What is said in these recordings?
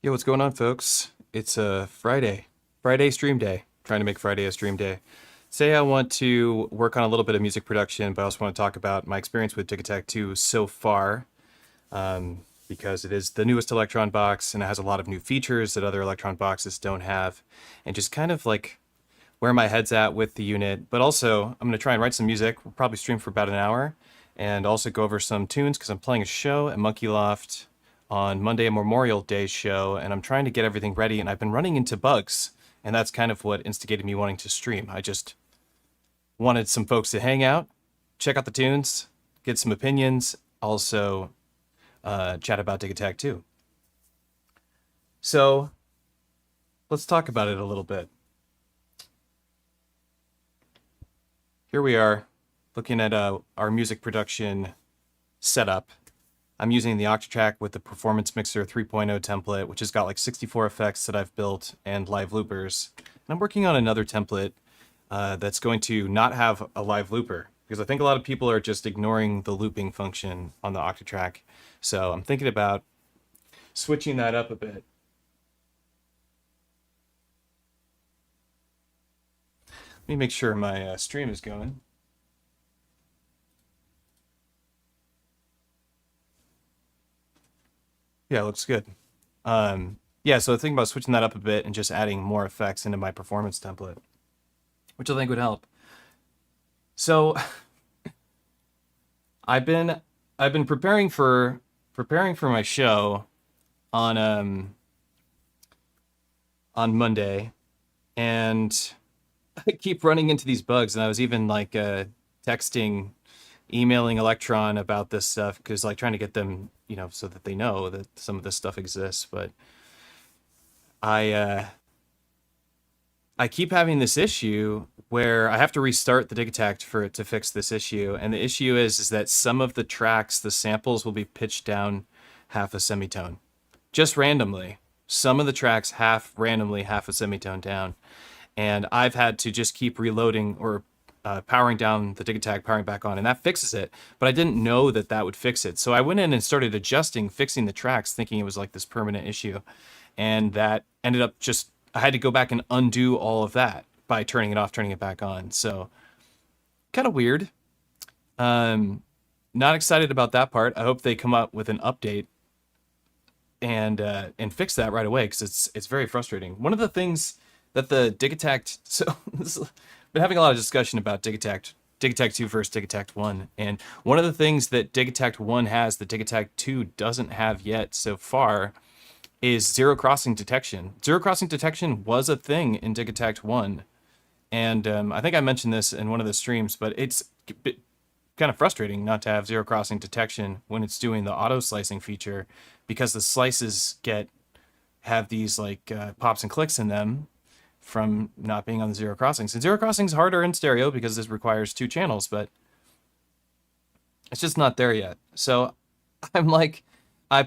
Yo, what's going on, folks? It's a Friday stream day. Trying to make Friday a stream day. Say I want to work on a little bit of music production, but I also want to talk about my experience with Digitakt II so far, because it is the newest Electron box and it has a lot of new features that other Electron boxes don't have, and just kind of like where my head's at with the unit. But also, I'm going to try and write some music. We'll probably stream for about an hour, and also go over some tunes because I'm playing a show at Monkey Loft on Monday, a Memorial Day show, and I'm trying to get everything ready, and I've been running into bugs, and that's kind of what instigated me wanting to stream. I just wanted some folks to hang out, check out the tunes, get some opinions, also chat about Digitakt II. So let's talk about it a little bit. Here we are, looking at our music production setup. I'm using the Octatrack with the Performance Mixer 3.0 template, which has got like 64 effects that I've built and live loopers. And I'm working on another template that's going to not have a live looper, because I think a lot of people are just ignoring the looping function on the Octatrack. So I'm thinking about switching that up a bit. Let me make sure my stream is going. Yeah, it looks good. Yeah, so thinking about switching that up a bit and just adding more effects into my performance template, which I think would help. So I've been preparing for my show on Monday, and I keep running into these bugs, and I was even like texting, emailing Electron about this stuff, because like trying to get them, you know, so that they know that some of this stuff exists. But I keep having this issue where I have to restart the Digitakt for it to fix this issue, and the issue is that some of the tracks, the samples will be pitched down half a semitone, just randomly. Some of the tracks randomly half a semitone down, and I've had to just keep reloading or powering down the Digitakt, powering back on, and that fixes it. But I didn't know that that would fix it. So I went in and started adjusting, fixing the tracks, thinking it was like this permanent issue. And that ended up just, I had to go back and undo all of that by turning it off, turning it back on. So kind of weird. Not excited about that part. I hope they come up with an update and fix that right away, because it's very frustrating. One of the things that the Digitakt, so been having a lot of discussion about Digitakt II versus Digitakt 1, and one of the things that Digitakt 1 has that Digitakt 2 doesn't have yet so far is zero crossing detection. Zero crossing detection was a thing in Digitakt 1, and I think I mentioned this in one of the streams, but it's kind of frustrating not to have zero crossing detection when it's doing the auto slicing feature, because the slices have these like pops and clicks in them from not being on the zero crossings. And zero crossings harder in stereo because this requires 2 channels, but it's just not there yet. So I'm like, I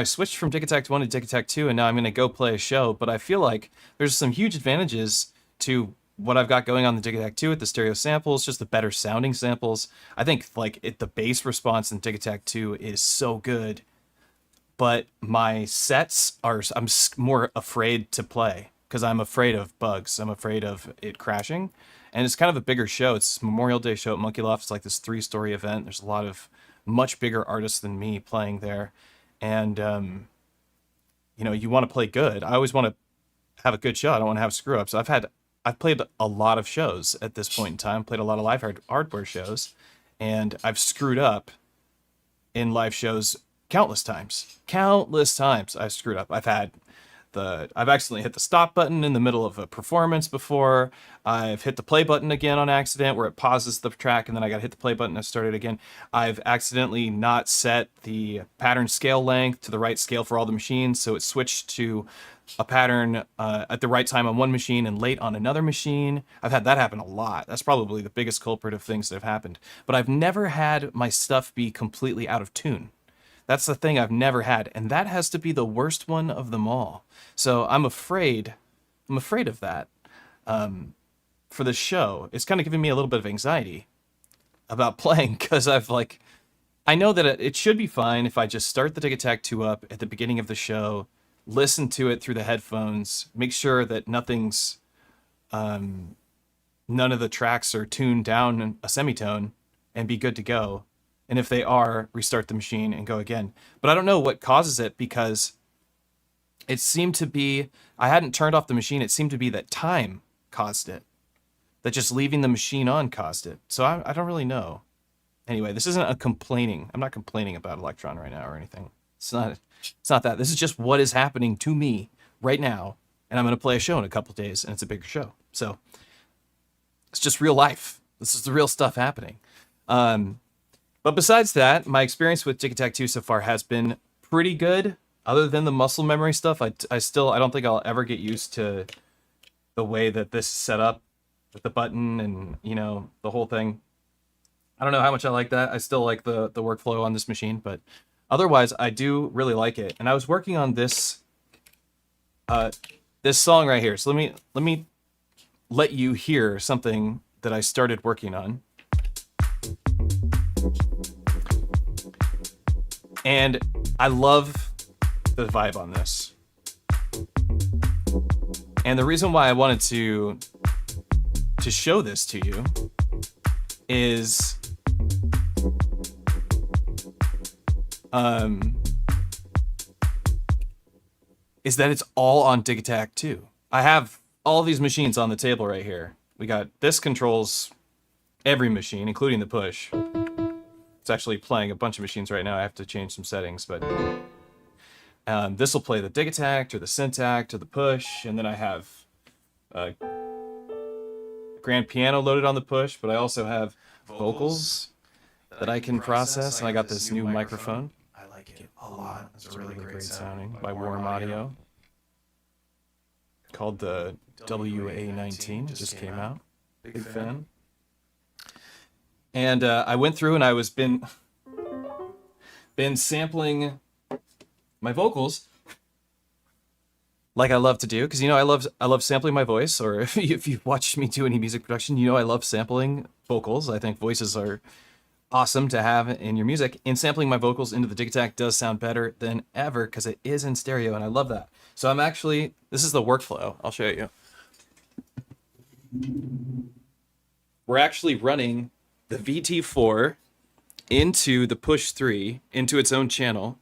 switched from Digitakt 1 to Digitakt 2, and now I'm going to go play a show, but I feel like there's some huge advantages to what I've got going on the Digitakt 2 with the stereo samples, just the better sounding samples. I think like the bass response in Digitakt 2 is so good, but my sets I'm more afraid to play, because I'm afraid of bugs. I'm afraid of it crashing. And it's kind of a bigger show. It's this Memorial Day show at Monkey Loft. It's like this 3-story event. There's a lot of much bigger artists than me playing there. And, you want to play good. I always want to have a good show. I don't want to have screw-ups. I've played a lot of shows at this point in time, played a lot of live hardware shows, and I've screwed up in live shows countless times. Countless times I've screwed up. I've accidentally hit the stop button in the middle of a performance before. I've hit the play button again on accident, where it pauses the track, and then I got to hit the play button and start it again. I've accidentally not set the pattern scale length to the right scale for all the machines, so it switched to a pattern at the right time on one machine and late on another machine. I've had that happen a lot. That's probably the biggest culprit of things that have happened. But I've never had my stuff be completely out of tune. That's the thing I've never had, and that has to be the worst one of them all. So I'm afraid of that for the show. It's kind of giving me a little bit of anxiety about playing, because I know that it should be fine if I just start the Digitakt 2 up at the beginning of the show, listen to it through the headphones, make sure that none of the tracks are tuned down a semitone, and be good to go. And if they are, restart the machine and go again. But I don't know what causes it, because it seemed to be, I hadn't turned off the machine. It seemed to be that time caused it, that just leaving the machine on caused it. So I don't really know. Anyway, this isn't a complaining. I'm not complaining about Electron right now or anything. It's not that. This is just what is happening to me right now. And I'm going to play a show in a couple of days, and it's a bigger show. So it's just real life. This is the real stuff happening. But besides that, my experience with Digitakt II so far has been pretty good. Other than the muscle memory stuff, I don't think I'll ever get used to the way that this is set up with the button and, you know, the whole thing. I don't know how much I like that. I still like the workflow on this machine, but otherwise I do really like it. And I was working on this this song right here. So let me let you hear something that I started working on. And I love the vibe on this. And the reason why I wanted to show this to you is that it's all on Digitakt II. I have all these machines on the table right here. We got this controls every machine, including the push. It's actually playing a bunch of machines right now. I have to change some settings, but this will play the Digitakt or the Syntakt or the push, and then I have grand piano loaded on the push, but I also have vocals that I can process, and I got this new microphone. I like it a lot. It's really great sounding by Warm Audio, called the WA19. It just came out. Big fan. And I went through and I was been sampling my vocals like I love to do, because, you know, I love sampling my voice. Or if you've watched me do any music production, you know I love sampling vocals. I think voices are awesome to have in your music, and sampling my vocals into the Digitakt does sound better than ever because it is in stereo, and I love that. So this is the workflow. I'll show you. We're actually running the VT4 into the push 3 into its own channel,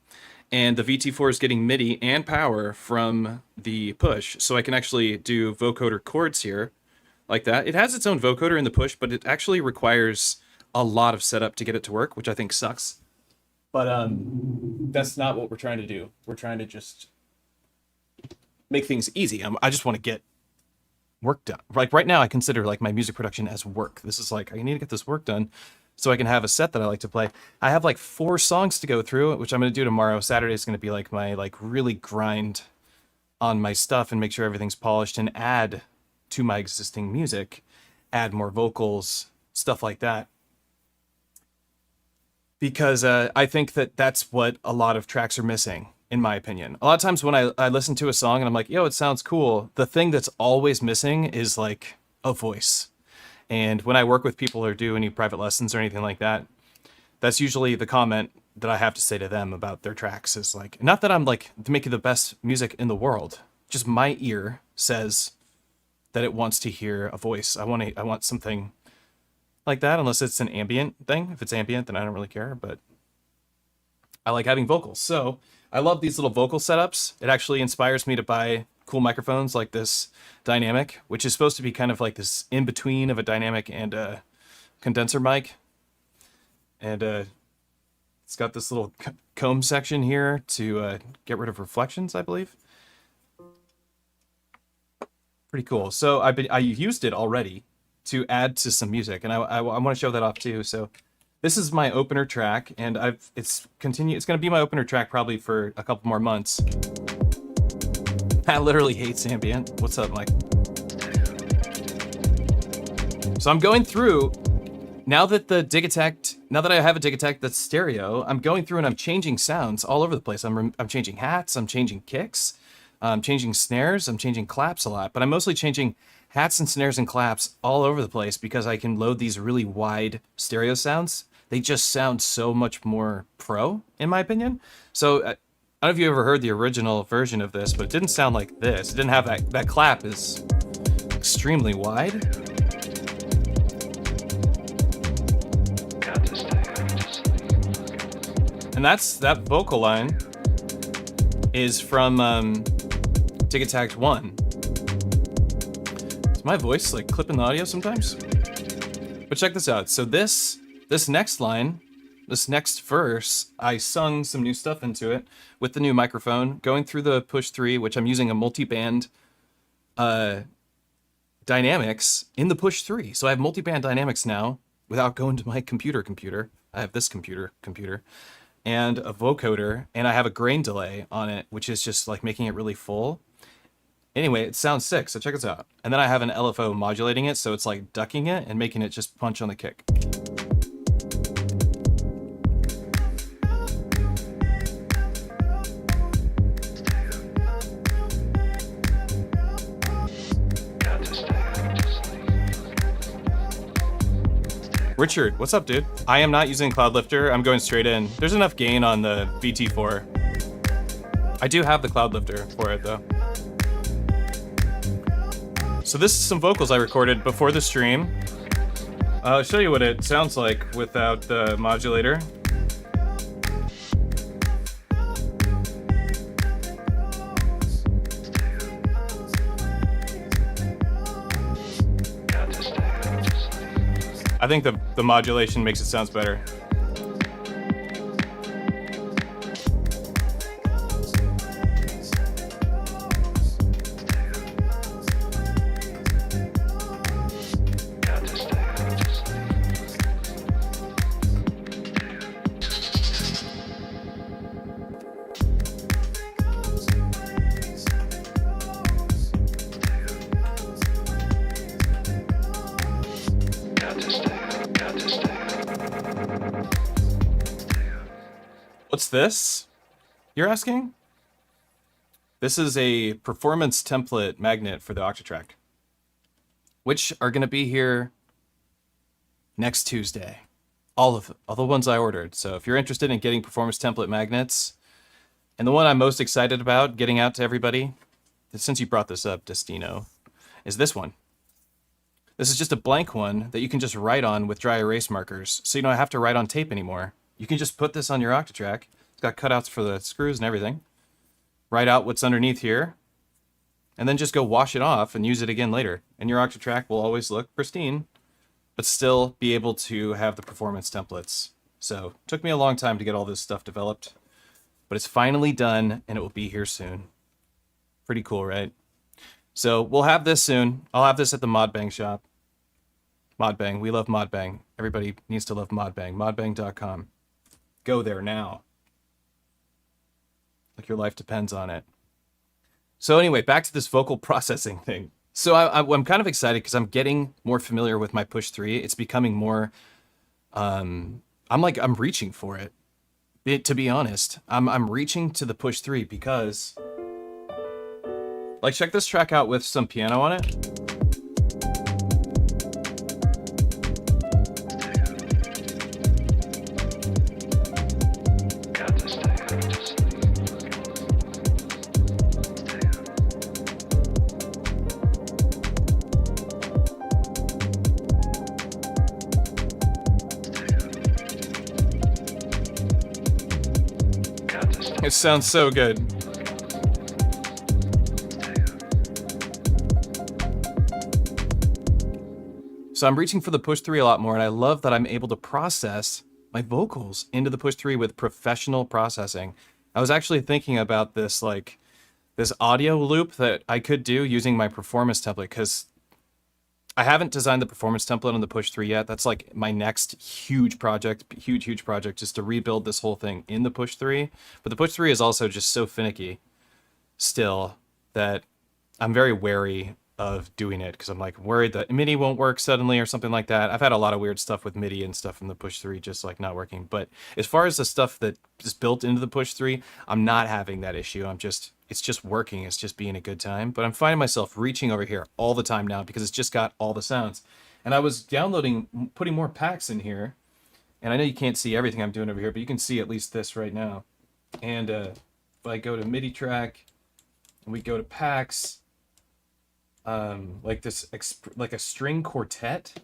and the VT4 is getting MIDI and power from the push, so I can actually do vocoder chords here like that. It has its own vocoder in the push, but it actually requires a lot of setup to get it to work, which I think sucks. But that's not what we're trying to do. We're trying to just make things easy. I just want to get work done. Like right now, I consider like my music production as work. This is like, I need to get this work done so I can have a set that I like to play. I have like 4 songs to go through, which I'm going to do tomorrow. Saturday is going to be like my really grind on my stuff and make sure everything's polished and add to my existing music, add more vocals, stuff like that. Because I think that's what a lot of tracks are missing, in my opinion. A lot of times when I listen to a song and I'm like, yo, it sounds cool, the thing that's always missing is like a voice. And when I work with people or do any private lessons or anything like that, that's usually the comment that I have to say to them about their tracks is like, not that I'm like making the best music in the world, just my ear says that it wants to hear a voice. I want something like that, unless it's an ambient thing. If it's ambient, then I don't really care, but I like having vocals. So I love these little vocal setups. It actually inspires me to buy cool microphones like this dynamic, which is supposed to be kind of like this in between of a dynamic and a condenser mic. And it's got this little comb section here to get rid of reflections, I believe. Pretty cool. So I used it already to add to some music, and I want to show that off too. So this is my opener track, and it's going to be my opener track probably for a couple more months. I literally hate ambient. What's up, Mike? So I'm going through, now that I have a Digitakt that's stereo, I'm going through and I'm changing sounds all over the place. I'm changing hats, I'm changing kicks, I'm changing snares, I'm changing claps a lot, but I'm mostly changing hats and snares and claps all over the place because I can load these really wide stereo sounds. They just sound so much more pro, in my opinion. So I don't know if you ever heard the original version of this, but it didn't sound like this. It didn't have that clap is extremely wide. And that vocal line is from Digitakt II. Is my voice like clipping the audio sometimes? But check this out. So this next line, this next verse, I sung some new stuff into it with the new microphone, going through the push 3, which I'm using a multi-band dynamics in the push 3. So I have multi-band dynamics now without going to my computer. I have this computer, and a vocoder, and I have a grain delay on it, which is just like making it really full. Anyway, it sounds sick, so check this out. And then I have an LFO modulating it, so it's like ducking it and making it just punch on the kick. Richard, what's up, dude? I am not using Cloud Lifter. I'm going straight in. There's enough gain on the VT4. I do have the Cloud Lifter for it, though. So this is some vocals I recorded before the stream. I'll show you what it sounds like without the modulator. I think the modulation makes it sound better. What's this? You're asking? This is a performance template magnet for the Octatrack, which are going to be here next Tuesday. All the ones I ordered. So if you're interested in getting performance template magnets, and the one I'm most excited about getting out to everybody, since you brought this up, Destino, is this one. This is just a blank one that you can just write on with dry erase markers, so you don't have to write on tape anymore. You can just put this on your Octatrack. It's got cutouts for the screws and everything. Write out what's underneath here, and then just go wash it off and use it again later. And your Octatrack will always look pristine, but still be able to have the performance templates. So it took me a long time to get all this stuff developed, but it's finally done, and it will be here soon. Pretty cool, right? So we'll have this soon. I'll have this at the Modbang shop. Modbang, we love Modbang. Everybody needs to love Modbang. Modbang.com. Go there now. Like your life depends on it. So anyway, back to this vocal processing thing. So I'm kind of excited because I'm getting more familiar with my push 3. It's becoming more, I'm reaching for it. To be honest, I'm reaching to the push 3 because, like, check this track out with some piano on it. It sounds so good. So I'm reaching for the push 3 a lot more, and I love that I'm able to process my vocals into the push 3 with professional processing. I was actually thinking about this, like, this audio loop that I could do using my performance template, because I haven't designed the performance template on the push 3 yet. That's like my next huge project, huge project, just to rebuild this whole thing in the push 3. But the push 3 is also just so finicky still that I'm very wary of doing it, because I'm like worried that MIDI won't work suddenly or something like that. I've had a lot of weird stuff with MIDI and stuff in the push 3 just like not working. But as far as the stuff that is built into the push 3, I'm not having that issue. It's just working. It's just being a good time. But I'm finding myself reaching over here all the time now because it's just got all the sounds. And I was downloading, putting more packs in here. And I know you can't see everything I'm doing over here, but you can see at least this right now. And I go to MIDI track and we go to packs, like this, like a string quartet,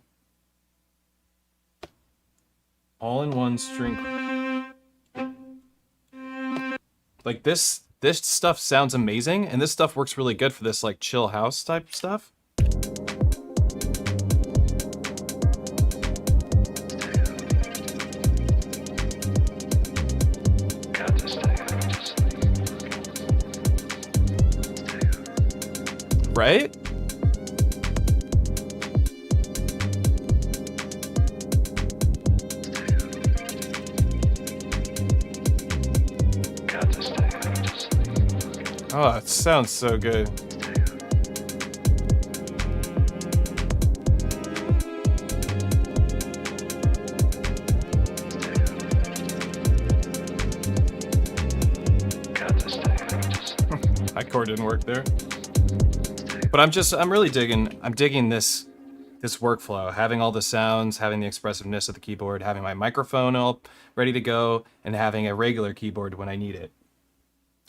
all in one string. Like this stuff sounds amazing, and this stuff works really good for this like chill house type stuff. Right? Oh, it sounds so good. That chord didn't work there. But I'm really digging this workflow, having all the sounds, having the expressiveness of the keyboard, having my microphone all ready to go, and having a regular keyboard when I need it.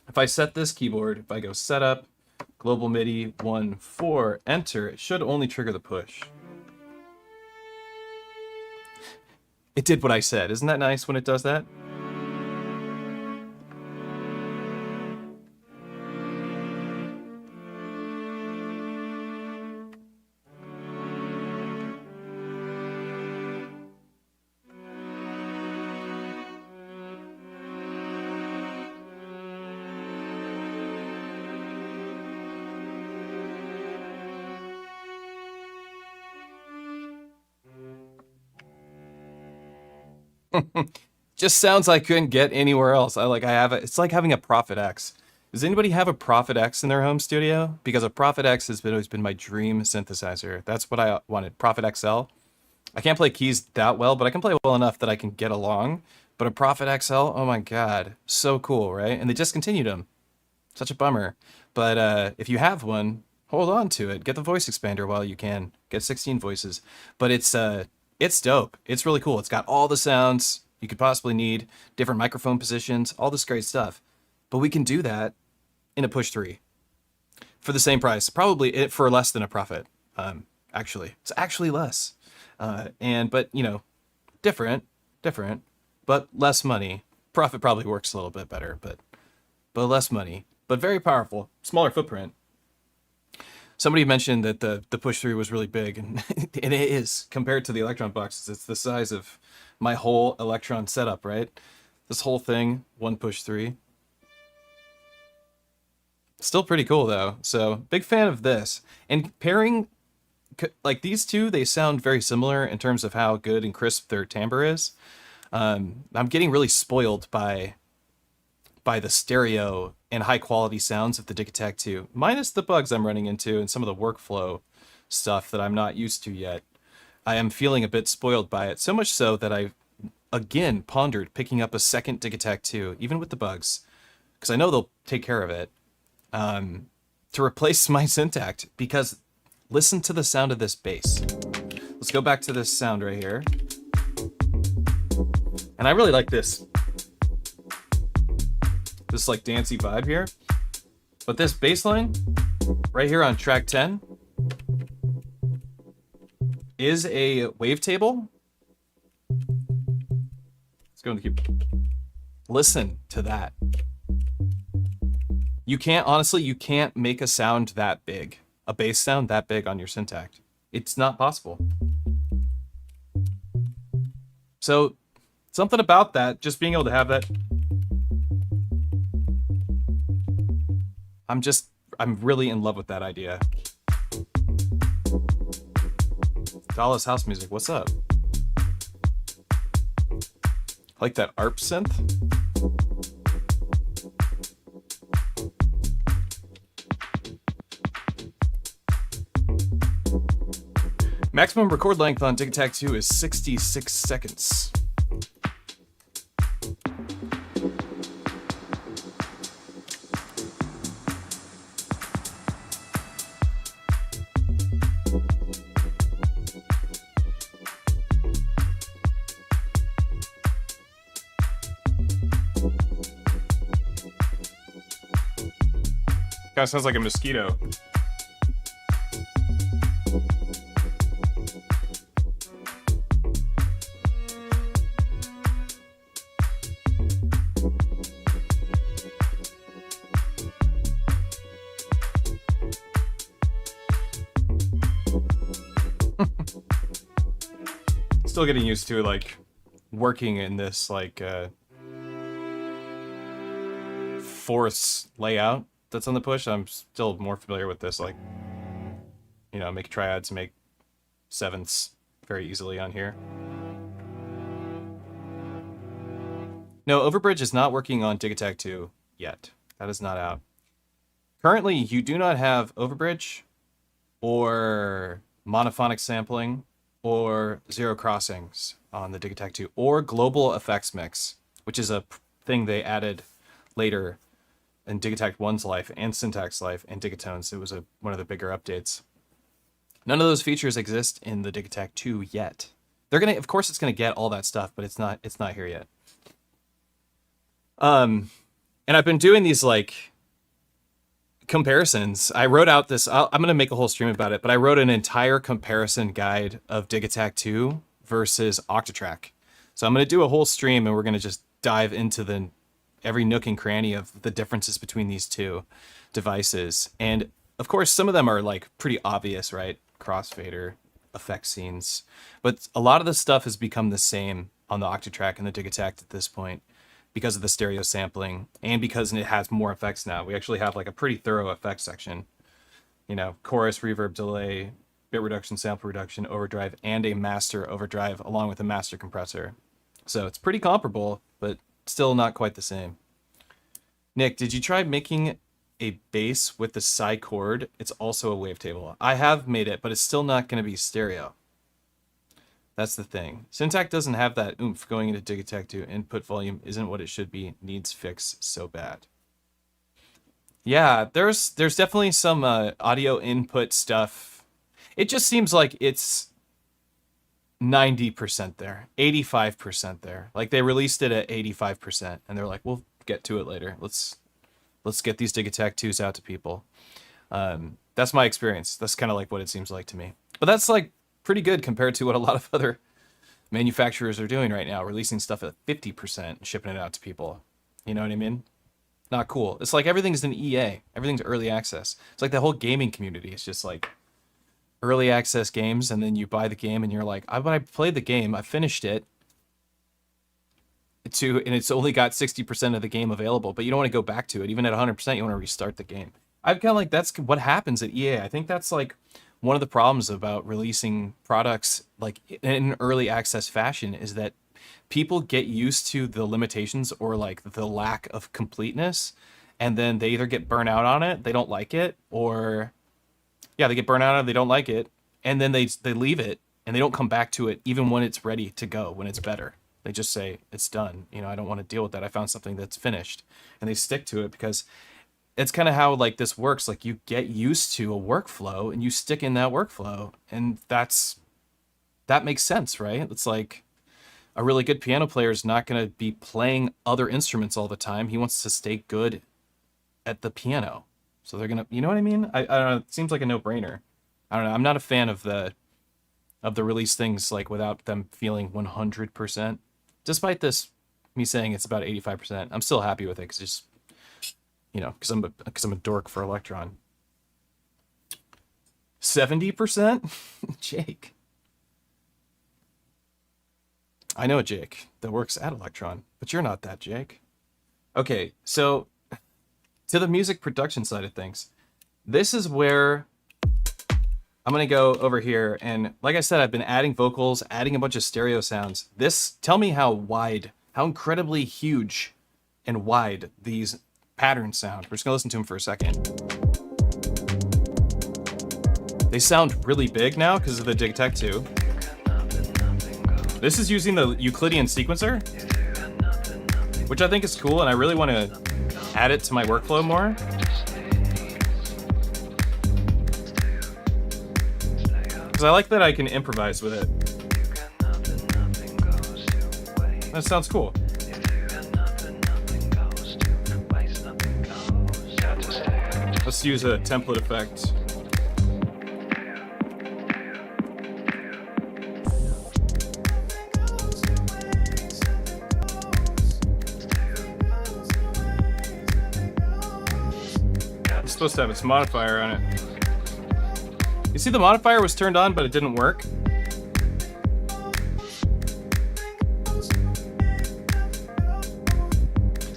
If I set this keyboard, if I go setup, global MIDI 1.4, enter, it should only trigger the push. It did what I said. Isn't that nice when it does that? Just sounds I couldn't get anywhere else. It's like having a Prophet X. Does anybody have a Prophet X in their home studio? Because a Prophet X has always been my dream synthesizer. That's what I wanted. Prophet XL. I can't play keys that well, but I can play well enough that I can get along. But a Prophet XL, oh my god, so cool, right? And they discontinued them. Such a bummer. But if you have one, hold on to it. Get the voice expander while you can. Get 16 voices. But it's dope. It's really cool. It's got all the sounds you could possibly need, different microphone positions, all this great stuff. But we can do that in a push 3 for the same price, probably for less than a Prophet. Actually, it's actually less. But you know, different, but less money. Prophet probably works a little bit better, but less money, but very powerful, smaller footprint. Somebody mentioned that the push 3 was really big, and it is compared to the Electron boxes. It's the size of my whole Electron setup, right? This whole thing, one push 3. Still pretty cool though. So big fan of this. And pairing, like these two, they sound very similar in terms of how good and crisp their timbre is. I'm getting really spoiled by the stereo and high quality sounds of the Digitakt II, minus the bugs I'm running into and some of the workflow stuff that I'm not used to yet. I am feeling a bit spoiled by it, so much so that I again pondered picking up a second Digitakt II, even with the bugs, because I know they'll take care of it, to replace my Syntakt, because listen to the sound of this bass. Let's go back to this sound right here. And I really like this like dancey vibe here. But this bass line right here on track 10 is a wavetable. Let's go in the cube. Listen to that. You can't make a sound that big, a bass sound that big on your Syntakt. It's not possible. So something about that, just being able to have that. I'm really in love with that idea. Dallas house music, what's up? Like that ARP synth? Maximum record length on Digitakt II is 66 seconds. Kind of sounds like a mosquito. Still getting used to like working in this like fourths layout that's on the push. I'm still more familiar with this, like, you know, make triads, make sevenths very easily on here. No, Overbridge is not working on Digitakt II yet. That is not out. Currently, you do not have Overbridge or monophonic sampling or zero crossings on the Digitakt II, or global effects mix, which is a thing they added later in Digitakt 1's life and Syntakt's life and Digitone's. It was one of the bigger updates. None of those features exist in the Digitakt 2 yet. They're gonna, of course, it's gonna get all that stuff, but it's not here yet. And I've been doing these like comparisons. I wrote out this, I'm going to make a whole stream about it, but I wrote an entire comparison guide of Digitakt 2 versus Octatrack. So I'm going to do a whole stream and we're going to just dive into every nook and cranny of the differences between these two devices. And of course, some of them are like pretty obvious, right? Crossfader, effect scenes. But a lot of the stuff has become the same on the Octatrack and the Digitakt at this point, because of the stereo sampling and because it has more effects now. We actually have like a pretty thorough effects section. You know, chorus, reverb, delay, bit reduction, sample reduction, overdrive, and a master overdrive along with a master compressor. So it's pretty comparable, but still not quite the same. Nick, did you try making a bass with the psi chord? It's also a wavetable. I have made it, but it's still not going to be stereo. That's the thing. Syntakt doesn't have that oomph going into Digitakt 2. Input volume isn't what it should be. Needs fix so bad. Yeah, there's definitely some audio input stuff. It just seems like it's 90% there, 85% there. Like they released it at 85%, and they're like, we'll get to it later. Let's get these Digitakt 2s out to people. That's my experience. That's kind of like what it seems like to me. But that's like pretty good compared to what a lot of other manufacturers are doing right now, releasing stuff at 50% and shipping it out to people. You know what I mean? Not cool. It's like everything's an EA. Everything's early access. It's like the whole gaming community. It's just like early access games, and then you buy the game and you're like, when I played the game, I finished it, and it's only got 60% of the game available, but you don't want to go back to it. Even at 100%, you want to restart the game. I've kind of like, that's what happens at EA. I think that's like one of the problems about releasing products like in early access fashion is that people get used to the limitations or like the lack of completeness, and then they either get burnt out on it, they don't like it, or yeah, they get burnt out on it, they don't like it, and then they leave it and they don't come back to it even when it's ready to go, when it's better. They just say, it's done. You know, I don't want to deal with that. I found something that's finished, and they stick to it because it's kind of how like this works. Like you get used to a workflow and you stick in that workflow, and that makes sense, right? It's like a really good piano player is not going to be playing other instruments all the time. He wants to stay good at the piano. So they're going to, you know what I mean? I don't know. It seems like a no-brainer. I don't know. I'm not a fan of the release things like without them feeling 100%. Despite me saying it's about 85%, I'm still happy with it because just, you know, because I'm a dork for Electron. 70%? Jake. I know a Jake that works at Electron, but you're not that Jake. Okay, so to the music production side of things, this is where I'm going to go over here. And like I said, I've been adding vocals, adding a bunch of stereo sounds. Tell me how incredibly huge and wide these patterns sound. We're just gonna listen to them for a second. They sound really big now because of the Digitakt 2. This is using the Euclidean sequencer, which I think is cool, and I really want to add it to my workflow more. Because I like that I can improvise with it. That sounds cool. Let's use a template effect. It's supposed to have its modifier on it. You see the modifier was turned on, but it didn't work?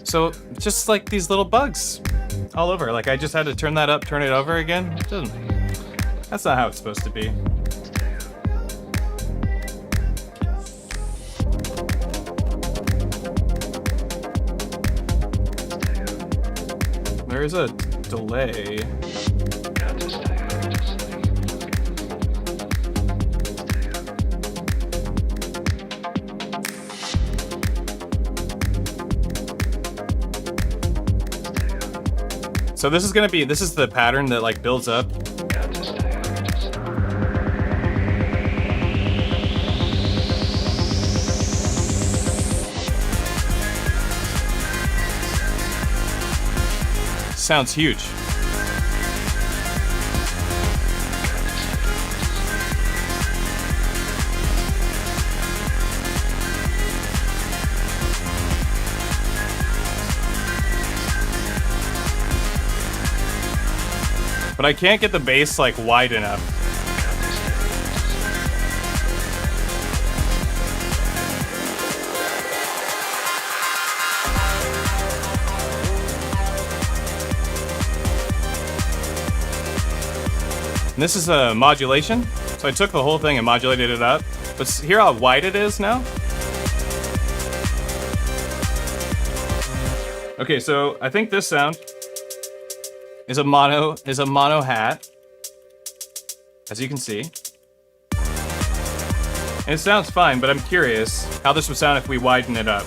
So, just like these little bugs all over. Like, I just had to turn that up, turn it over again. It doesn't. That's not how it's supposed to be. There is a delay. So this is the pattern that like builds up. Sounds huge. But I can't get the bass like wide enough. And this is a modulation. So I took the whole thing and modulated it up. But hear how wide it is now? Okay, so I think this sound is a mono hat, as you can see. And it sounds fine, but I'm curious how this would sound if we widen it up.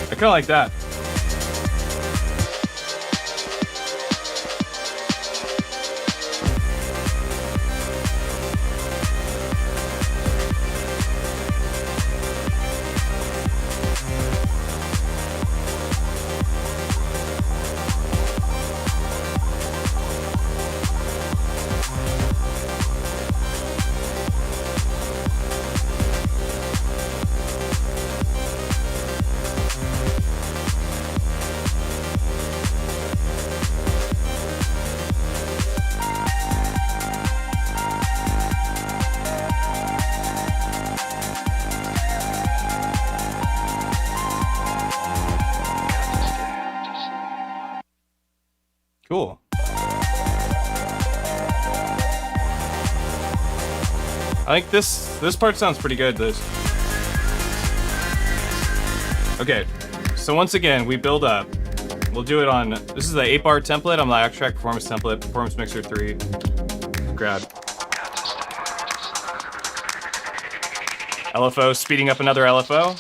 I kind of like that. Cool. I think this part sounds pretty good. Okay, so once again, we build up. We'll do it on, this is the 8-bar template on the Octratrack Performance template, Performance Mixer 3. Grab. LFO, speeding up another LFO.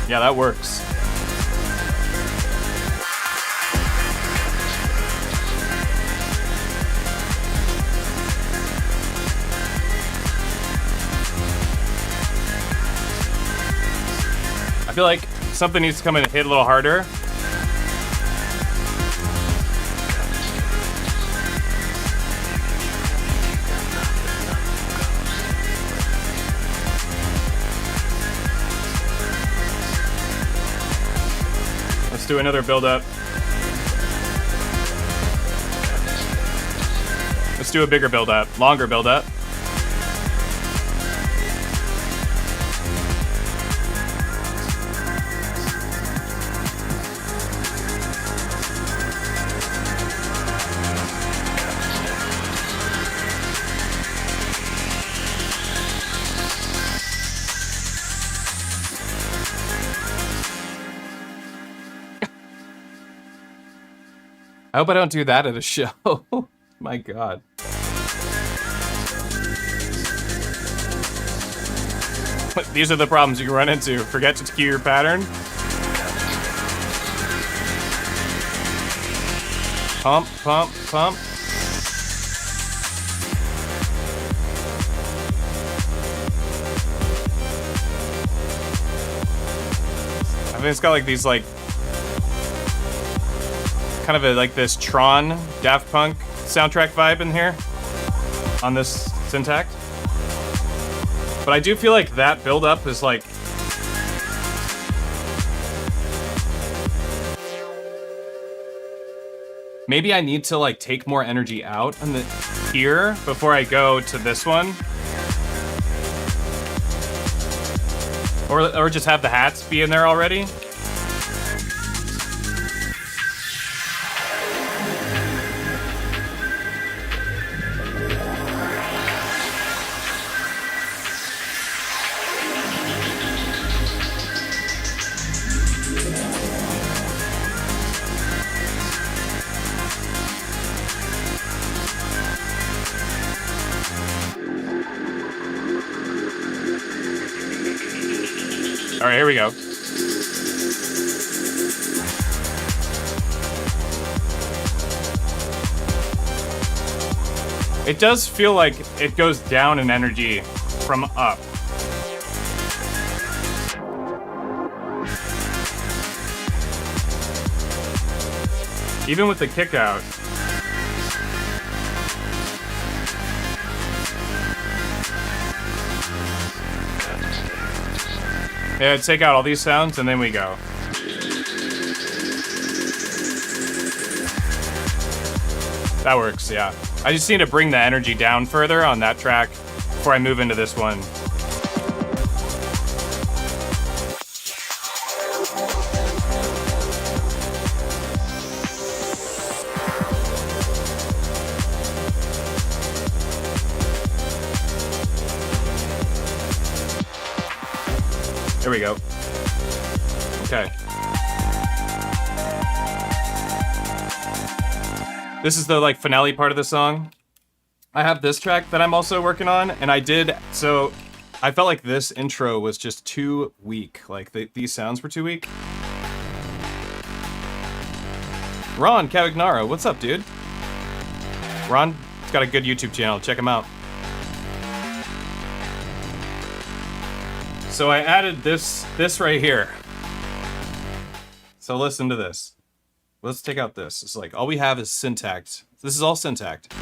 Yeah, that works. I feel like Something needs to come in and hit a little harder. Let's do another build up. Let's do a bigger build up, longer build up. I hope I don't do that at a show. My God. These are the problems you can run into. Forget to cue your pattern. Pump, pump, pump. I think it's got like these like kind of like this Tron Daft Punk soundtrack vibe in here on this Syntakt. But I do feel like that build up is like maybe I need to like take more energy out on the here before I go to this one. Or just have the hats be in there already. All right, here we go. It does feel like it goes down in energy from up. Even with the kick out. Yeah, take out all these sounds and then we go. That works, yeah. I just need to bring the energy down further on that track before I move into this one. There we go. Okay. This is the like finale part of the song. I have this track that I'm also working on, and I felt like this intro was just too weak. Like these sounds were too weak. Ron Cavagnaro, what's up, dude? Ron's got a good YouTube channel. Check him out. So I added this right here. So listen to this. Let's take out this. It's like all we have is Syntakt. This is all Syntakt.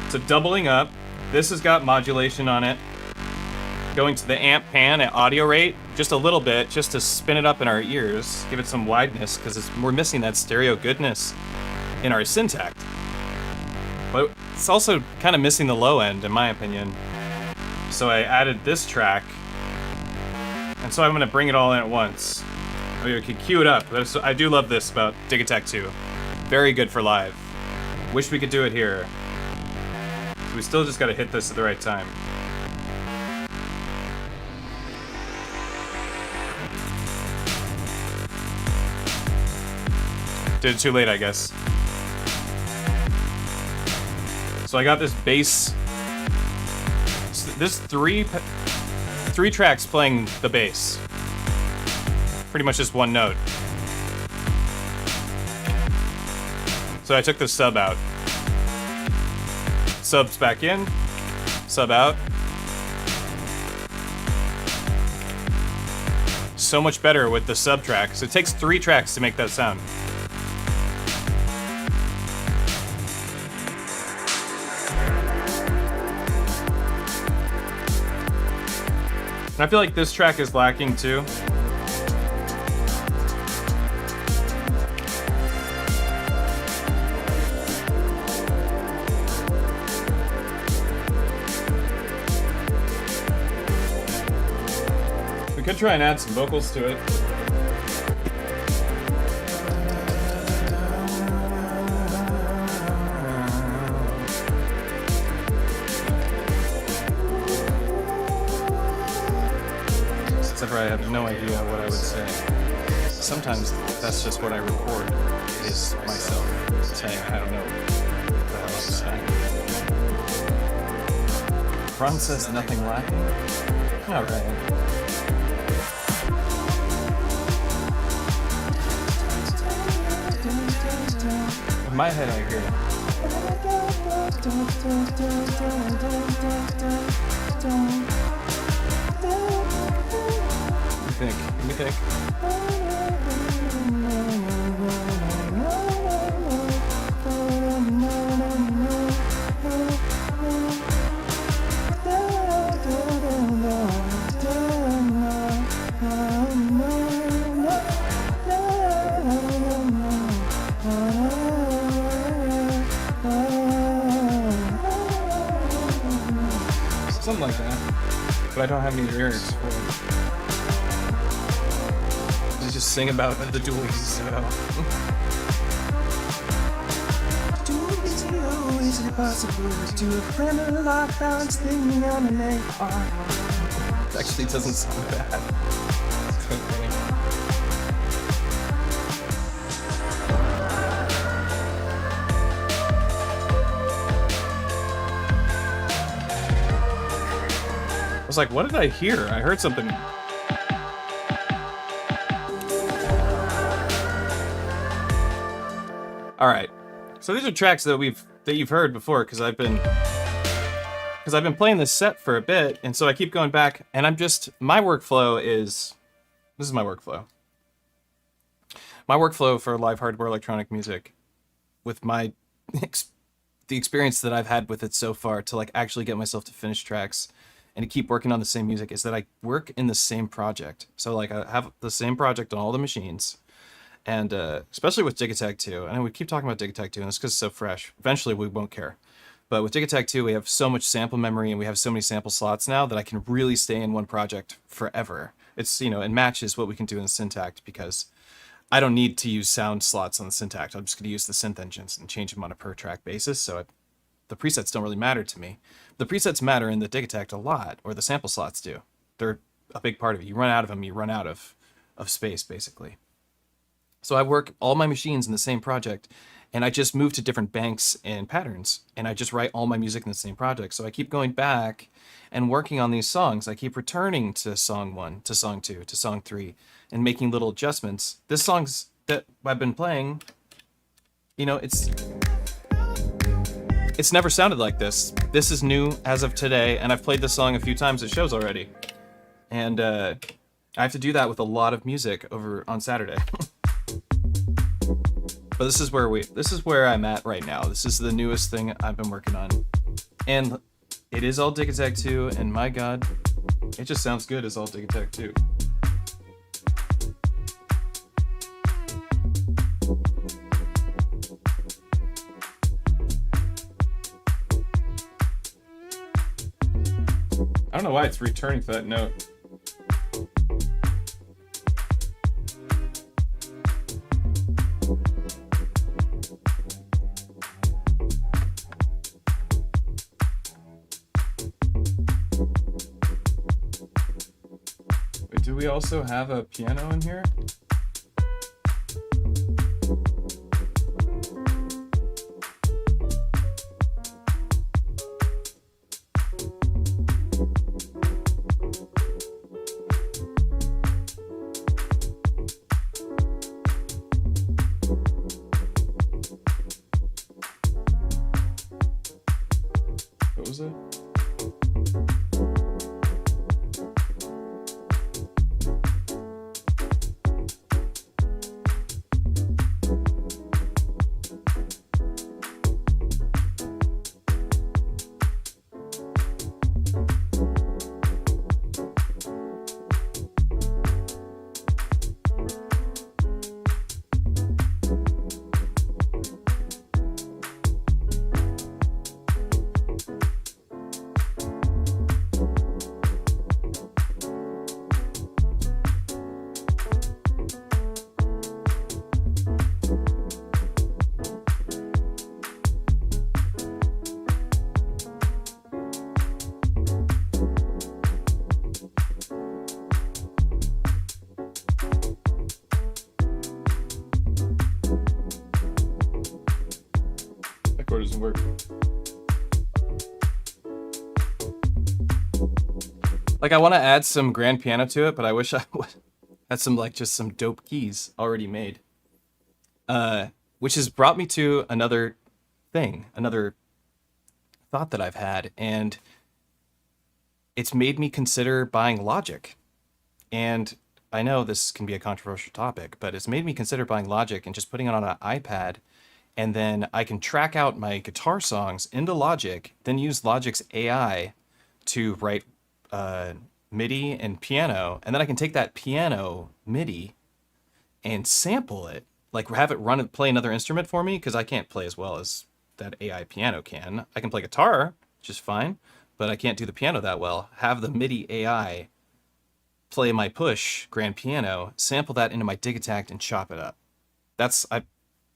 So doubling up. This has got modulation on it. Going to the amp pan at audio rate just a little bit, just to spin it up in our ears, give it some wideness, because we're missing that stereo goodness in our Syntakt. But it's also kind of missing the low end, in my opinion. So I added this track. And so I'm going to bring it all in at once. We can cue it up. I do love this about Digitakt II. Very good for live. Wish we could do it here. We still just got to hit this at the right time. Did it too late, I guess. So I got this bass. This three tracks playing the bass. Pretty much just one note. So I took the sub out. Subs back in. Sub out. so much better with the sub tracks. It takes 3 tracks to make that sound. And I feel like this track is lacking too. We could try and add some vocals to it. Except for I have no idea what I would say. Sometimes that's just what I record, is myself saying, I don't know what the hell I'm saying. Ron says nothing lacking? Alright. In my head, I hear it. Let me think. Something like that. But I don't have any lyrics for it. I just sing about the dualies, so. Is it possible to a friend of life balance thing on an AR? It actually doesn't sound bad. Okay. I was like, what did I hear? I heard something. All right, so these are tracks that you've heard before because I've been playing this set for a bit, and so I keep going back, and my workflow is this is my workflow. My workflow for live hardware electronic music, with the experience that I've had with it so far to like actually get myself to finish tracks and to keep working on the same music, is that I work in the same project. So like I have the same project on all the machines. And especially with Digitakt II, and we keep talking about Digitakt II, and it's because it's so fresh. Eventually, we won't care. But with Digitakt II, we have so much sample memory, and we have so many sample slots now that I can really stay in one project forever. It's, it matches what we can do in the Syntakt, because I don't need to use sound slots on the Syntakt. I'm just going to use the synth engines and change them on a per track basis. So the presets don't really matter to me. The presets matter in the Digitakt a lot, or the sample slots do. They're a big part of it. You run out of them, you run out of space, basically. So I work all my machines in the same project, and I just move to different banks and patterns, and I just write all my music in the same project. So I keep going back and working on these songs. I keep returning to song 1, to song 2, to song 3, and making little adjustments. This song's that I've been playing, it's never sounded like this. This is new as of today, and I've played this song a few times at shows already. And I have to do that with a lot of music over on Saturday. But this is where I'm at right now. This is the newest thing I've been working on. And it is all Digitakt II, and my god, it just sounds good as all Digitakt II. I don't know why it's returning to that note. Wait, do we also have a piano in here? What was it? doesn't work. Like, I want to add some grand piano to it, but I wish I had some, like, just some dope keys already made. Which has brought me to another thing, another thought that I've had, and it's made me consider buying Logic. And I know this can be a controversial topic, but it's made me consider buying Logic and just putting it on an iPad, and then I can track out my guitar songs into Logic, then use Logic's AI to write MIDI and piano, and then I can take that piano MIDI and sample it, like have it play another instrument for me, because I can't play as well as that AI piano can. I can play guitar just fine, but I can't do the piano that well. Have the MIDI AI play my push grand piano, sample that into my Digitakt, and chop it up. I'm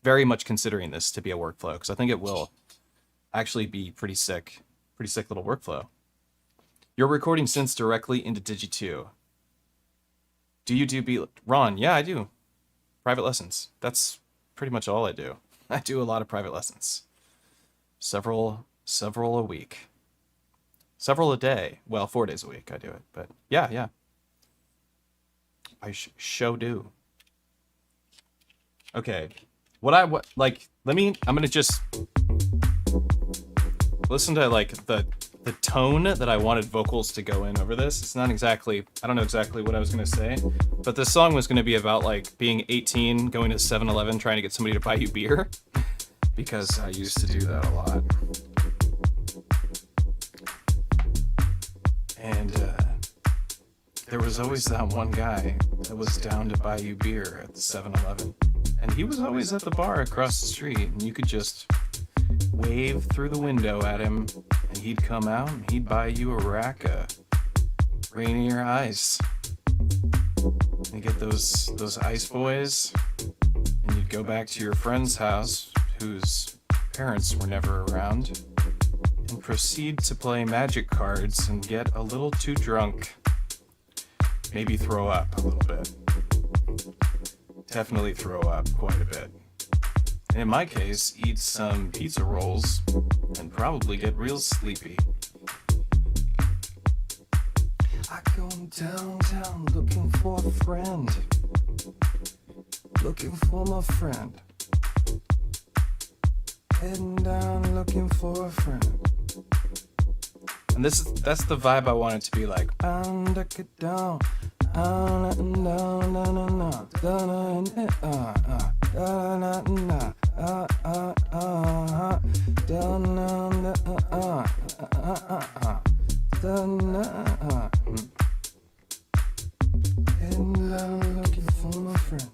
very much considering this to be a workflow, because I think it will actually be pretty sick little workflow. You're recording synths directly into Digitakt II. Do you do Ron? Yeah, I do. Private lessons. That's pretty much all I do. I do a lot of private lessons. Several a week. Several a day. Well, 4 days a week I do it. But yeah. I show do. Okay. I'm gonna just listen to like the tone that I wanted vocals to go in over this. It's not exactly, I don't know exactly what I was gonna say, but this song was gonna be about like being 18, going to 7-Eleven, trying to get somebody to buy you beer, because I used to do that a lot. And there was always that one guy that was down to buy you beer at the 7-Eleven. And he was always at the bar across the street, and you could just wave through the window at him, and he'd come out and he'd buy you a rack of Rainier Ice. You get those ice boys, and you'd go back to your friend's house, whose parents were never around, and proceed to play magic cards and get a little too drunk. Maybe throw up a little bit. Definitely throw up quite a bit. And in my case, eat some pizza rolls and probably get real sleepy. I go downtown looking for a friend. Looking for my friend. Heading down looking for a friend. And that's the vibe I want it to be like. Looking for my friend.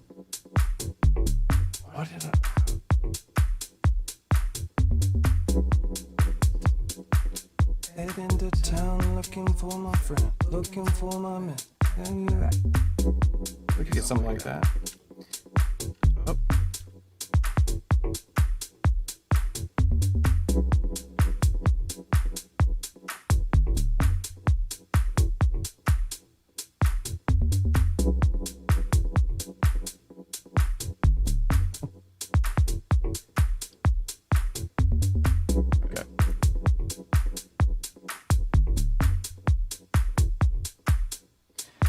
What did I? Head into town looking for my friend, looking for my man. We could get something like that. Oh. Okay.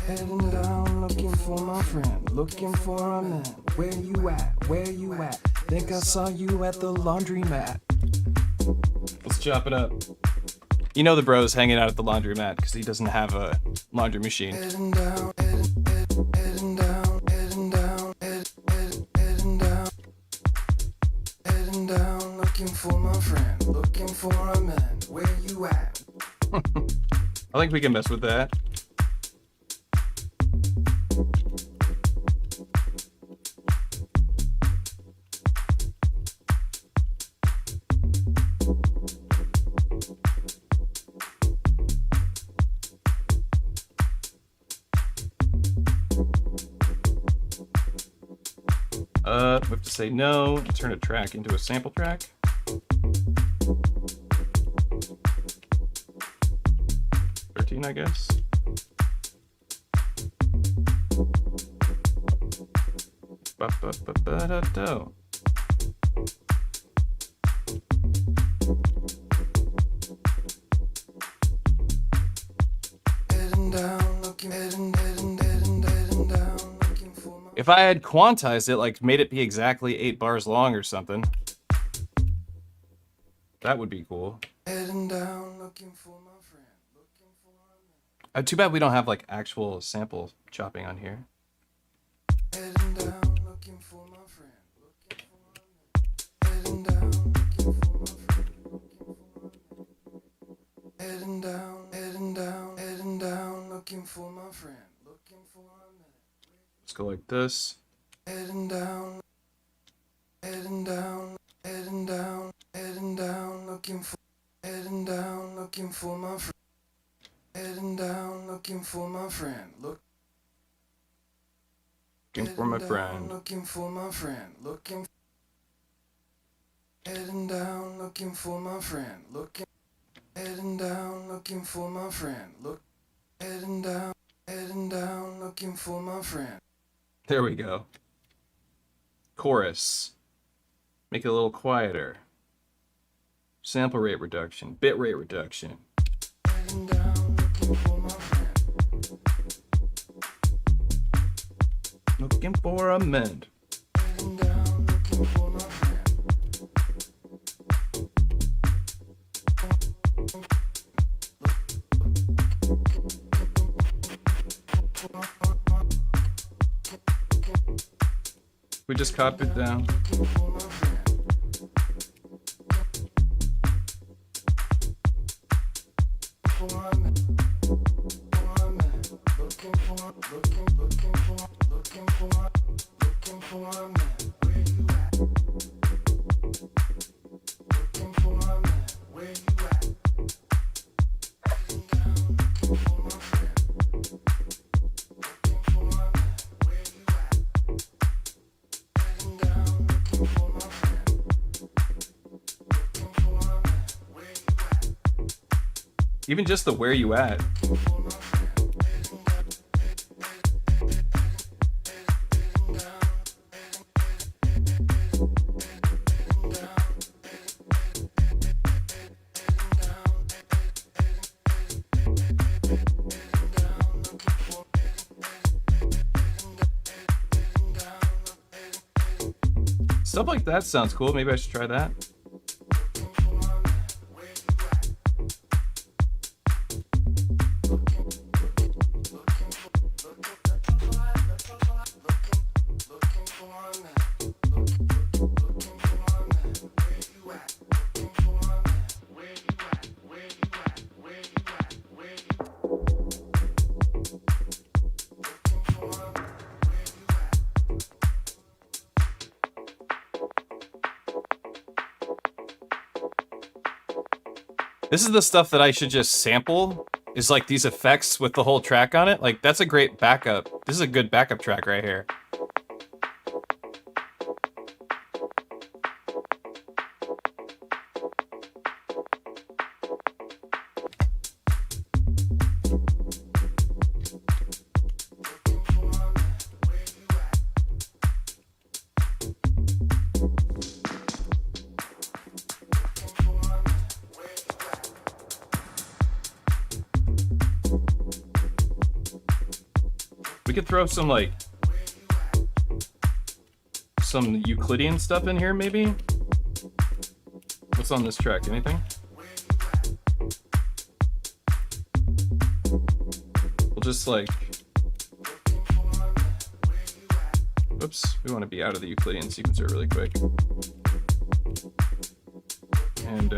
Heading down looking for my friend, looking for a man. Where you at? Where you at? Think I saw you at the laundromat. Let's chop it up. You know the bro's hanging out at the laundromat because he doesn't have a laundry machine. Heading down, heading down, heading down, heading down, heading down, looking for my friend, looking for a man. Where you at? I think we can mess with that. We have to say no, turn a track into a sample track. $13, I guess. Ba-ba-ba-ba-da-do. If I had quantized it, like made it be exactly 8 bars long or something, that would be cool. Too bad we don't have like actual sample chopping on here. Let's go like this. Looking for my friend. Looking for my friend. Looking for my friend. Looking. Heading down, looking for my friend. Looking. Heading down, looking for my friend. Look. Heading down, looking for my friend. There we go. Chorus. Make it a little quieter. Sample rate reduction. Bit rate reduction. Heading down, looking for my friend. Looking for a mend. Heading down, looking for my friend. We just copied down. Even just the where you at. Stuff like that sounds cool. Maybe I should try that. This is the stuff that I should just sample, is like these effects with the whole track on it. Like, that's a great backup. This is a good backup track right here. We could throw some like some Euclidean stuff in here, maybe. What's on this track? Anything? We'll just like, oops, we want to be out of the Euclidean sequencer really quick. And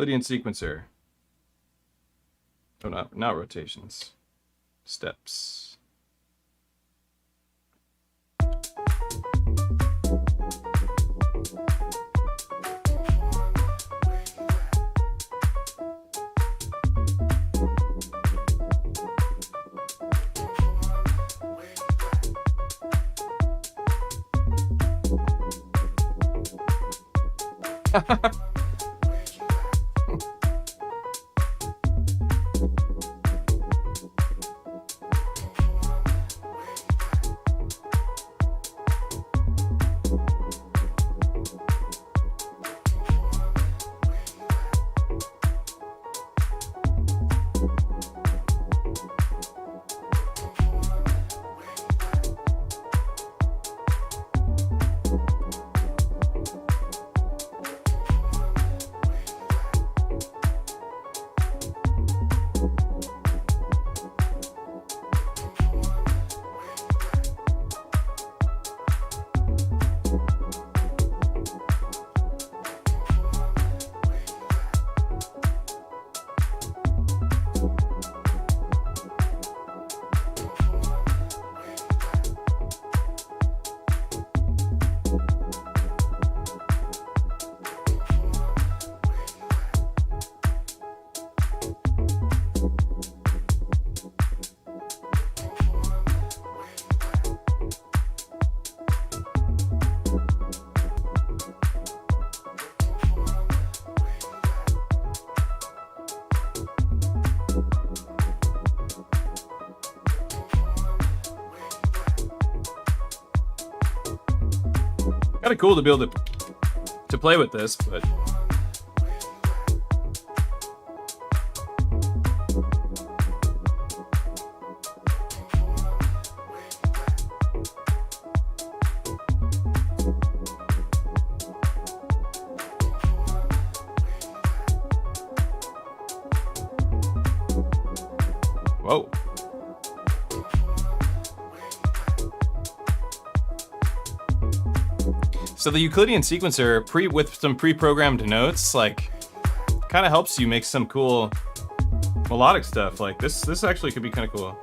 Euclidean sequencer. Oh, not rotations. Steps. Kind of cool to be able to play with this, but whoa. So the Euclidean sequencer, with some pre-programmed notes, like, kind of helps you make some cool melodic stuff. Like this actually could be kind of cool.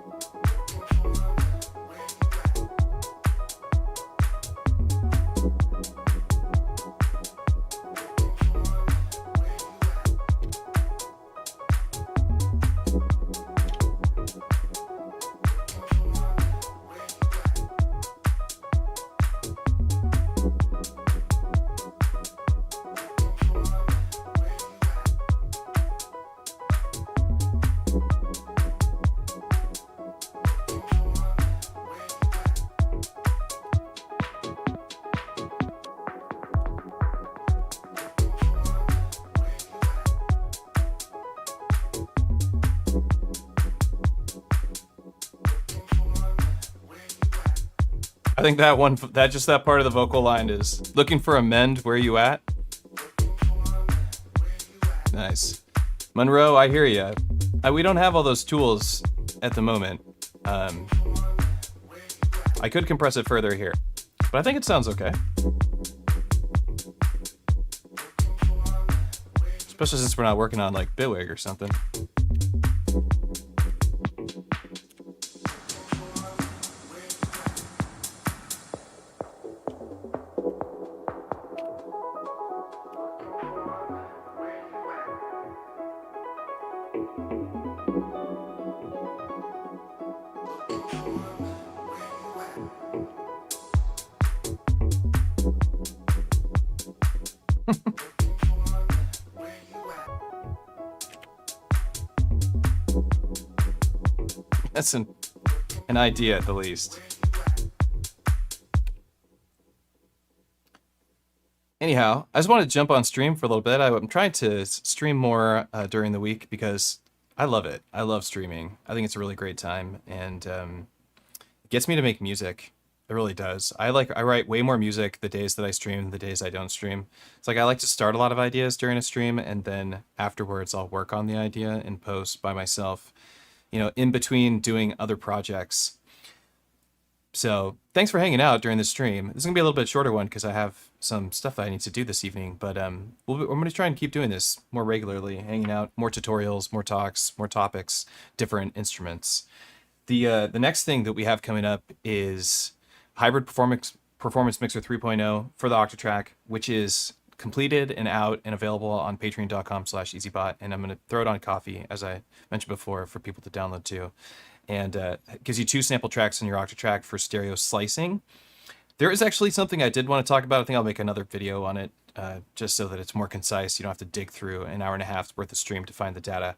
I think that part of the vocal line is looking for a mend, where you at? Nice. Monroe, I hear ya. We don't have all those tools at the moment. I could compress it further here, but I think it sounds okay. Especially since we're not working on like Bitwig or something. That's an idea at the least. Anyhow, I just wanted to jump on stream for a little bit. I'm trying to stream more during the week because I love it. I love streaming. I think it's a really great time, and it gets me to make music. It really does. I write way more music the days that I stream than the days I don't stream. It's like I like to start a lot of ideas during a stream, and then afterwards I'll work on the idea in post by myself, you know, in between doing other projects. So thanks for hanging out during the stream. This is gonna be a little bit shorter one because I have some stuff that I need to do this evening. But I'm gonna try and keep doing this more regularly, hanging out, more tutorials, more talks, more topics, different instruments. The next thing that we have coming up is Hybrid Performance Mixer 3.0 for the Octatrack, which is completed and out and available on patreon.com/EZBOT. And I'm going to throw it on Coffee, as I mentioned before, for people to download too. And it gives you 2 sample tracks on your Octatrack for stereo slicing. There is actually something I did want to talk about. I think I'll make another video on it just so that it's more concise. You don't have to dig through an hour and a half's worth of stream to find the data.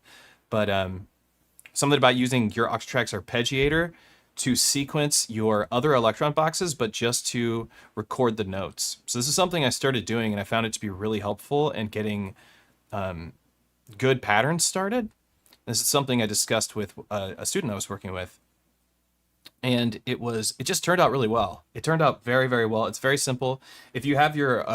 But something about using your Octatrack's arpeggiator to sequence your other electron boxes, but just to record the notes. So this is something I started doing, and I found it to be really helpful in getting good patterns started. This is something I discussed with a student I was working with, and it just turned out really well. It turned out very, very well. It's very simple. If you have your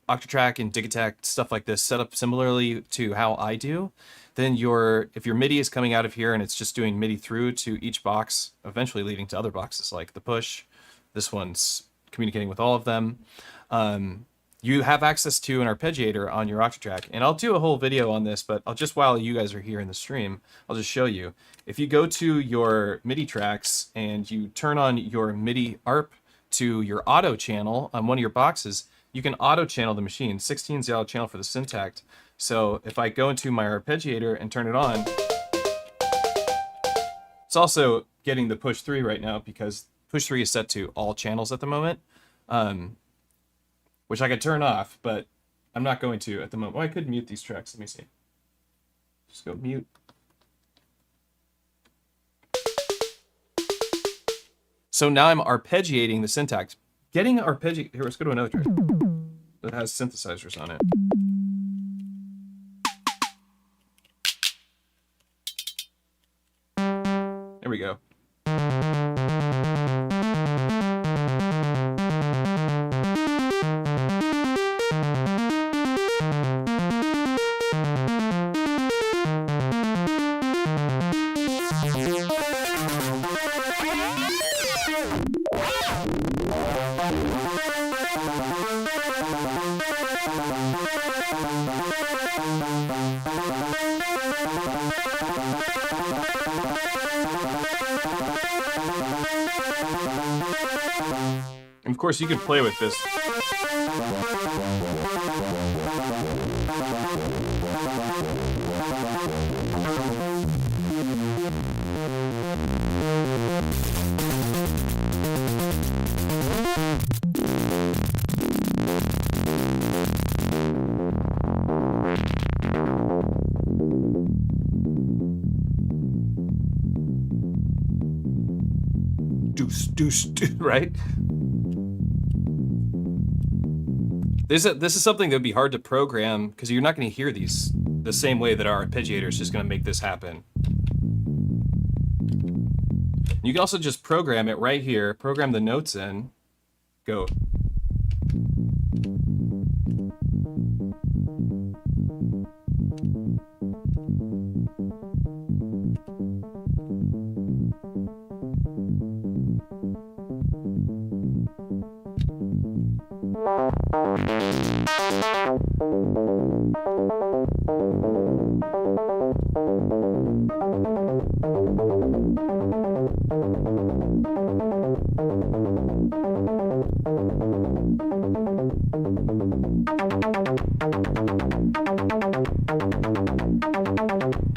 Octatrack and Digitakt stuff like this set up similarly to how I do, then if your MIDI is coming out of here and it's just doing MIDI through to each box, eventually leading to other boxes like the push. This one's communicating with all of them. You have access to an arpeggiator on your Octatrack, and I'll do a whole video on this, but while you guys are here in the stream, I'll just show you. If you go to your MIDI tracks and you turn on your MIDI ARP to your auto channel on one of your boxes, you can auto channel the machine. 16 is the auto channel for the Syntakt. So if I go into my arpeggiator and turn it on, it's also getting the push 3 right now because push 3 is set to all channels at the moment, which I could turn off, but I'm not going to at the moment. Well, I could mute these tracks. Let me see. Just go mute. So now I'm arpeggiating the Syntakt. Getting arpeggi... Here, let's go to another track that has synthesizers on it. There we go. And of course, you can play with this. Deuce, right? This is something that would be hard to program because you're not going to hear these the same way that our arpeggiator is just going to make this happen. You can also just program it right here, program the notes in, go.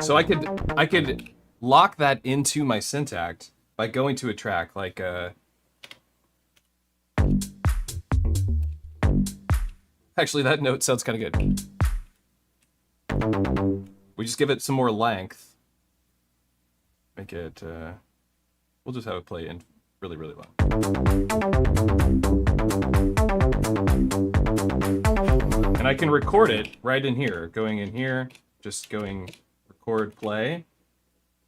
So I could lock that into my Syntakt by going to a track like actually that note sounds kind of good. We just give it some more length. Make it we'll just have it play in really, really low. And I can record it right in here, going in here, just going record play,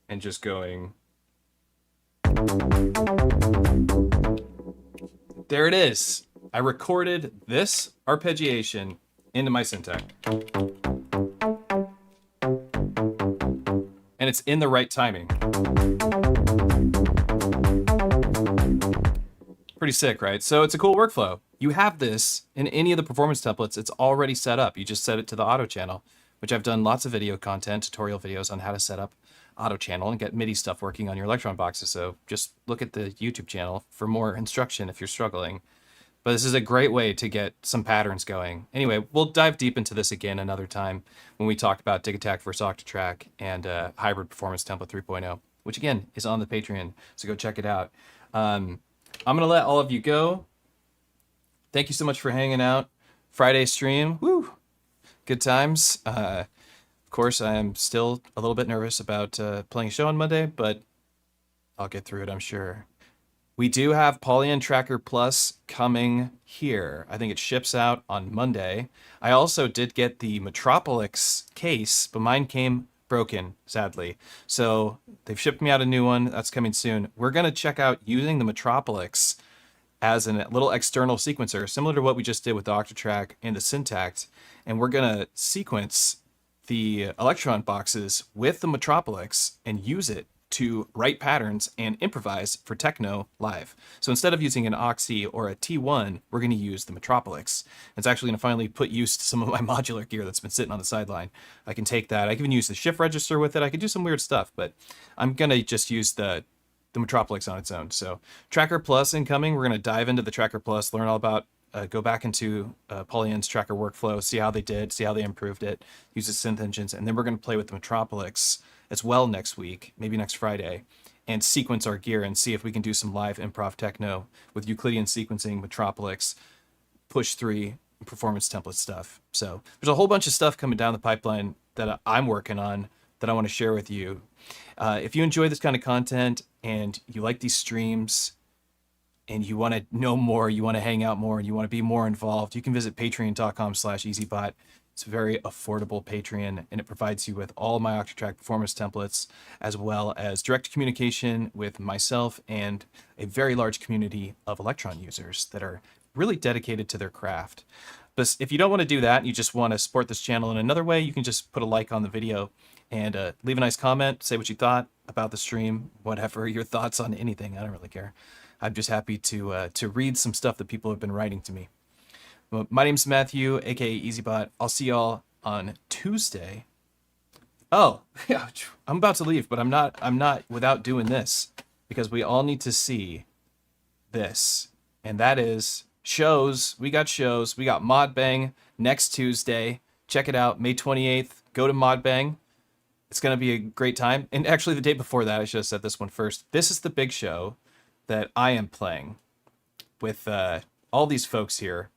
and just going. There it is. I recorded this arpeggiation into my Syntakt. And it's in the right timing. Pretty sick, right? So it's a cool workflow. You have this in any of the performance templates. It's already set up. You just set it to the auto channel, which I've done lots of video content, tutorial videos on how to set up auto channel and get MIDI stuff working on your Electron boxes. So just look at the YouTube channel for more instruction if you're struggling. But this is a great way to get some patterns going. Anyway, we'll dive deep into this again another time when we talk about Digitakt versus Octatrack and Hybrid Performance Template 3.0, which again is on the Patreon. So go check it out. I'm going to let all of you go. Thank you so much for hanging out. Friday stream. Woo! Good times. Of course, I am still a little bit nervous about playing a show on Monday, but I'll get through it, I'm sure. We do have Polyend Tracker Plus coming here. I think it ships out on Monday. I also did get the Metropolis case, but mine came broken, sadly. So they've shipped me out a new one. That's coming soon. We're going to check out using the Metropolis as a little external sequencer, similar to what we just did with the Octatrack and the Syntakt. And we're going to sequence the Electron boxes with the Metropolis and use it to write patterns and improvise for techno live. So instead of using an Oxy or a T1, we're going to use the Metropolis. It's actually going to finally put use to some of my modular gear that's been sitting on the sideline. I can take that. I can even use the shift register with it. I can do some weird stuff, but I'm going to just use the Metropolis on its own. So Tracker Plus incoming. We're going to dive into the Tracker Plus, learn all about, go back into Polyend's Tracker workflow, see how they did, see how they improved it, use the synth engines, and then we're going to play with the Metropolis as well next week, maybe next Friday, and sequence our gear and see if we can do some live improv techno with Euclidean sequencing, Metropolis, Push 3, performance template stuff. So there's a whole bunch of stuff coming down the pipeline that I'm working on that I want to share with you. If you enjoy this kind of content and you like these streams and you want to know more, you want to hang out more, and you want to be more involved, you can visit patreon.com/EZBOT. It's a very affordable Patreon, and it provides you with all my Octatrack performance templates, as well as direct communication with myself and a very large community of Electron users that are really dedicated to their craft. But if you don't want to do that, you just want to support this channel in another way, you can just put a like on the video and leave a nice comment, say what you thought about the stream, whatever your thoughts on anything. I don't really care. I'm just happy to read some stuff that people have been writing to me. Well, my name's Matthew, aka EZBOT. I'll see y'all on Tuesday. Oh, yeah, I'm about to leave, but I'm not without doing this, because we all need to see this, and that is shows. We got shows. We got Modbang next Tuesday. Check it out, May 28th. Go to Modbang. It's going to be a great time. And actually, the day before that, I should have said this one first. This is the big show that I am playing with all these folks here.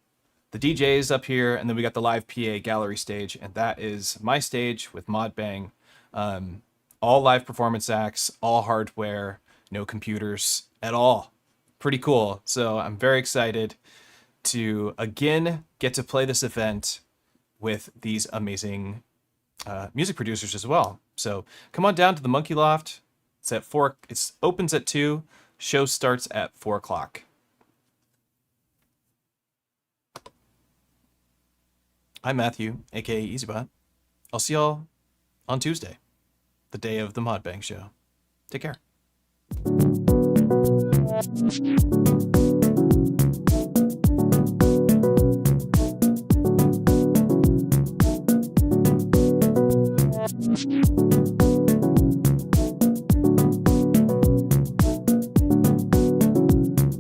The DJ is up here, and then we got the live PA gallery stage, and that is my stage with Modbang. All live performance acts, all hardware, no computers at all. Pretty cool. So I'm very excited to, again, get to play this event with these amazing music producers as well. So come on down to the Monkey Loft. It's at 4. It opens at 2. Show starts at 4 o'clock. I'm Matthew, aka EZBOT. I'll see y'all on Tuesday, the day of the Modbang show. Take care.